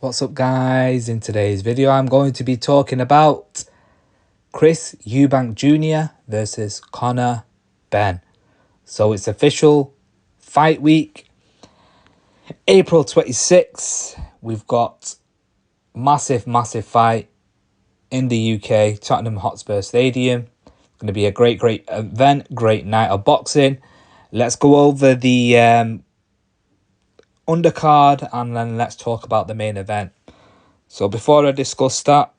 What's up, guys? In today's video I'm going to be talking about Eubank Jr versus Conor Benn. So it's official, fight week, April 26th. We've got massive fight in the UK, Tottenham Hotspur Stadium. It's going to be a great event, great night of boxing. Let's go over the undercard and then let's talk about the main event. So before I discuss that,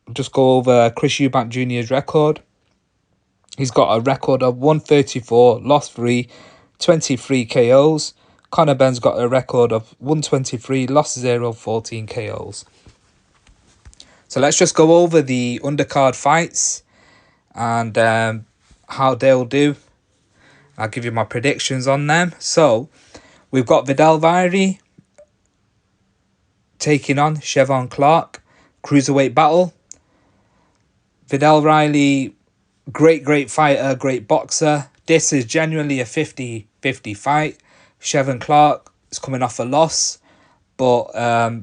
I'll just go over Eubank Jr.'s record. He's got a record of 134, lost 3, 23 KOs. Conor Benn's got a record of 123, lost 0, 14 KOs. So let's just go over the undercard fights and how they'll do. I'll give you my predictions on them. So we've got Vidal Vairi taking on Chevon Clark, cruiserweight battle. Vidal Riley, great fighter, great boxer. This is genuinely a 50-50 fight. Chevon Clark is coming off a loss, but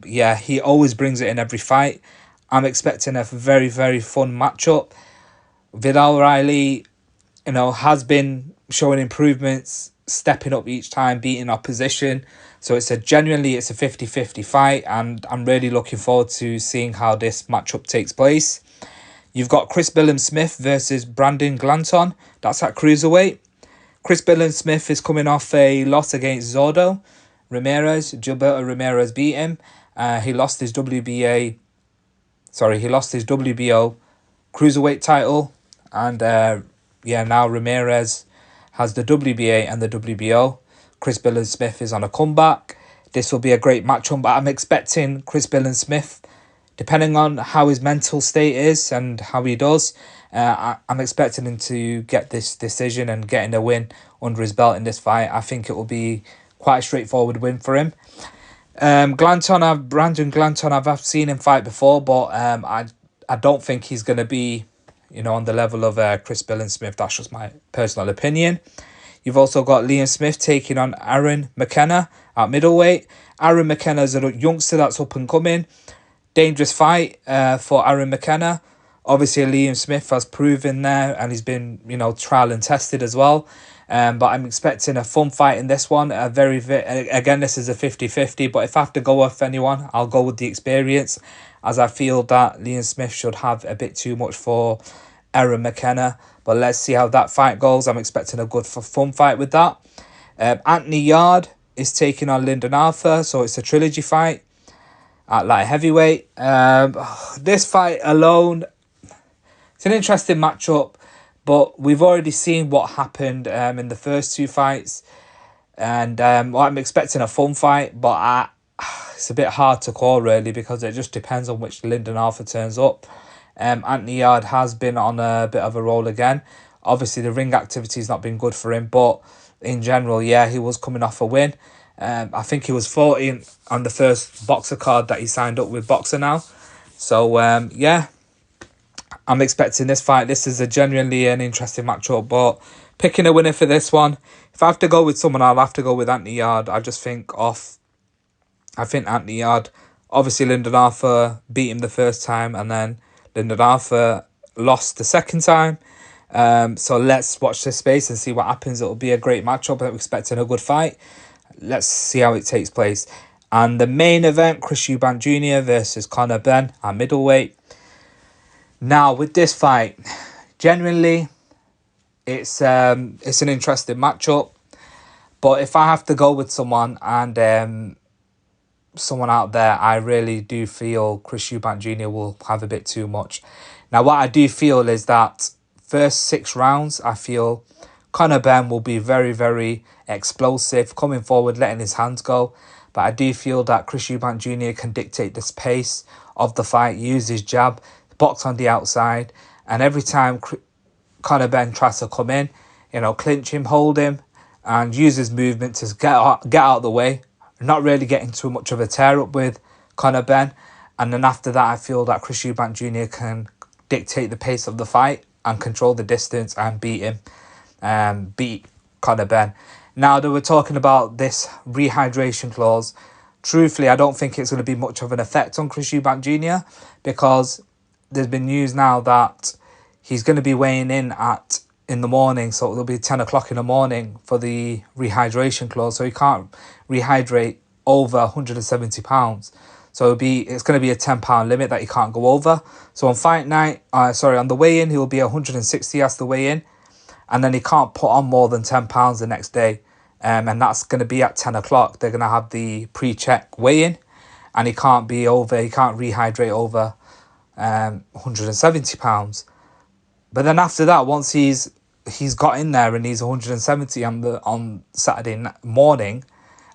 yeah, he always brings it in every fight. I'm expecting a very fun matchup. Vidal Riley, has been showing improvements, stepping up each time, beating opposition. So it's a 50-50 fight, and I'm really looking forward to seeing how this matchup takes place. You've got Chris Smith versus Brandon Glanton. That's at cruiserweight. Chris Smith is coming off a loss against Zordo Ramirez. Gilberto Ramirez beat him. He lost his WBO cruiserweight title, and now Ramirez has the WBA and the WBO. Chris Smith is on a comeback. This will be a great matchup, but I'm expecting Chris Smith, depending on how his mental state is and how he does, I'm expecting him to get this decision and getting a win under his belt in this fight. I think it will be quite a straightforward win for him. Brandon Glanton, I've seen him fight before, but I don't think he's going to be, on the level of Chris Smith. That's just my personal opinion. You've also got Liam Smith taking on Aaron McKenna at middleweight. Aaron McKenna is a youngster that's up and coming. Dangerous fight for Aaron McKenna. Obviously, Liam Smith has proven there, and he's been, trial and tested as well. But I'm expecting a fun fight in this one. Again, this is a 50-50, but if I have to go with anyone, I'll go with the experience, as I feel that Liam Smith should have a bit too much for Aaron McKenna. But let's see how that fight goes. I'm expecting a good fun fight with that. Anthony Yard is taking on Lyndon Arthur, so it's a trilogy fight at light heavyweight. This fight alone, it's an interesting matchup, but we've already seen what happened in the first two fights, and I'm expecting a fun fight, but it's a bit hard to call really, because it just depends on which Lyndon Arthur turns up. Anthony Yard has been on a bit of a roll again. Obviously, the ring activity has not been good for him, but in general, yeah, he was coming off a win. I think he was 14 on the first boxer card that he signed up with Boxer now. So, yeah, I'm expecting this fight. This is genuinely an interesting matchup, but picking a winner for this one, if I have to go with someone, I'll have to go with Anthony Yard. I think Anthony Yard, obviously Lyndon Arthur beat him the first time, and then Lyndon Arthur lost the second time. So let's watch this space and see what happens. It'll be a great matchup. I'm expecting a good fight. Let's see how it takes place. And the main event, Eubank Jr. versus Conor Benn at middleweight. Now, with this fight, genuinely, it's an interesting matchup. But if I have to go with someone, and someone out there, I really do feel Eubank Jr. will have a bit too much. Now, what I do feel is that first 6 rounds, I feel Conor Benn will be very explosive, coming forward, letting his hands go. But I do feel that Eubank Jr. can dictate the pace of the fight, use his jab, box on the outside, and every time Conor Benn tries to come in, clinch him, hold him, and use his movement to get out of the way, not really getting too much of a tear-up with Conor Benn. And then after that, I feel that Eubank Jr. can dictate the pace of the fight and control the distance and beat Conor Benn. Now, they were talking about this rehydration clause. truthfully, I don't think it's going to be much of an effect on Chris Eubank Jr. because there's been news now that he's going to be weighing in the morning, so it'll be 10 o'clock in the morning for the rehydration clause, so he can't rehydrate over 170 pounds. So it's going to be a £10 limit that he can't go over. So on fight night, on the weigh-in, he will be 160 as the weigh-in, and then he can't put on more than £10 the next day. And that's going to be at 10 o'clock. They're going to have the pre-check weigh-in, and he can't rehydrate over 170 pounds. But then after that, once he's got in there and he's 170 on Saturday morning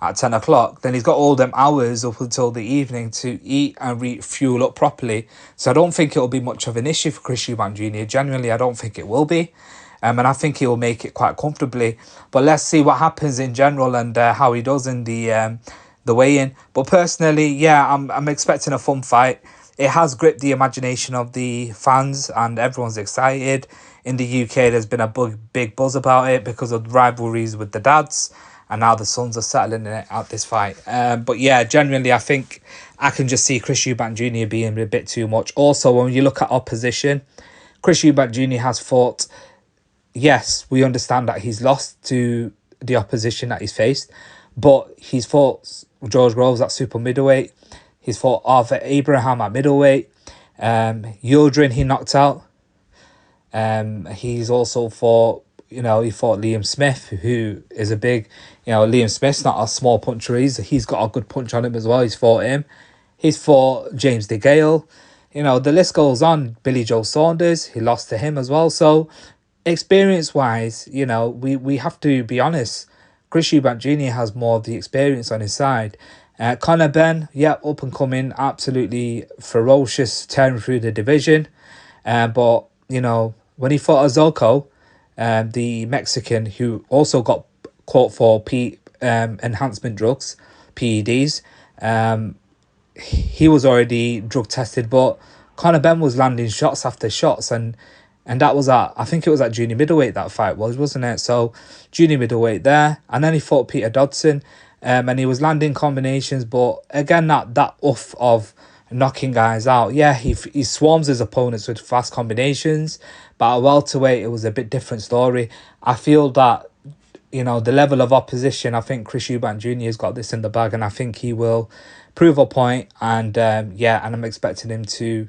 at 10 o'clock, then he's got all them hours up until the evening to eat and refuel up properly. So I don't think it'll be much of an issue for Chris Eubank Jr. Genuinely, I don't think it will be. And I think he will make it quite comfortably. But let's see what happens in general and how he does in the weigh-in. But personally, yeah, I'm expecting a fun fight. It has gripped the imagination of the fans and everyone's excited. In the UK, there's been a big buzz about it because of rivalries with the dads. And now the sons are settling it at this fight. But yeah, genuinely, I think I can just see Chris Eubank Jr. being a bit too much. Also, when you look at opposition, Chris Eubank Jr. has fought. Yes, we understand that he's lost to the opposition that he's faced, but he's fought George Groves at super middleweight. He's fought Arthur Abraham at middleweight. Yildirim he knocked out. He's also fought, he fought Liam Smith, who is a big, Liam Smith's not a small puncher. He's got a good punch on him as well. He's fought him. He's fought James DeGale. The list goes on. Billy Joe Saunders, he lost to him as well. So experience-wise, we have to be honest. Chris Eubank Jr. has more of the experience on his side. Conor Benn, up and coming, absolutely ferocious, tearing through the division. But, when he fought Azoko, the Mexican who also got caught for enhancement drugs, PEDs, he was already drug tested, but Conor Benn was landing shots after shots, and that was I think it was at junior middleweight that fight was, wasn't it? So junior middleweight there, and then he fought Peter Dodson, and he was landing combinations, but again that off of knocking guys out. Yeah, he swarms his opponents with fast combinations, but at welterweight it was a bit different story. I feel that the level of opposition, I think Chris Eubank Jr. has got this in the bag, and I think he will prove a point. And and I'm expecting him to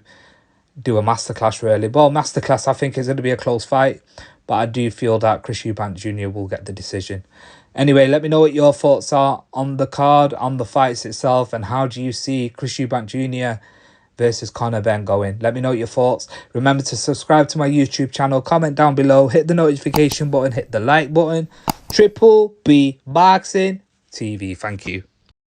do a masterclass, really. Well, masterclass, I think, is going to be a close fight, but I do feel that Chris Eubank Jr. will get the decision. Anyway, let me know what your thoughts are on the card, on the fights itself, and how do you see Chris Eubank Jr. versus Conor Benn going? Let me know your thoughts. Remember to subscribe to my YouTube channel, comment down below, hit the notification button, hit the like button. Triple B Boxing TV. Thank you.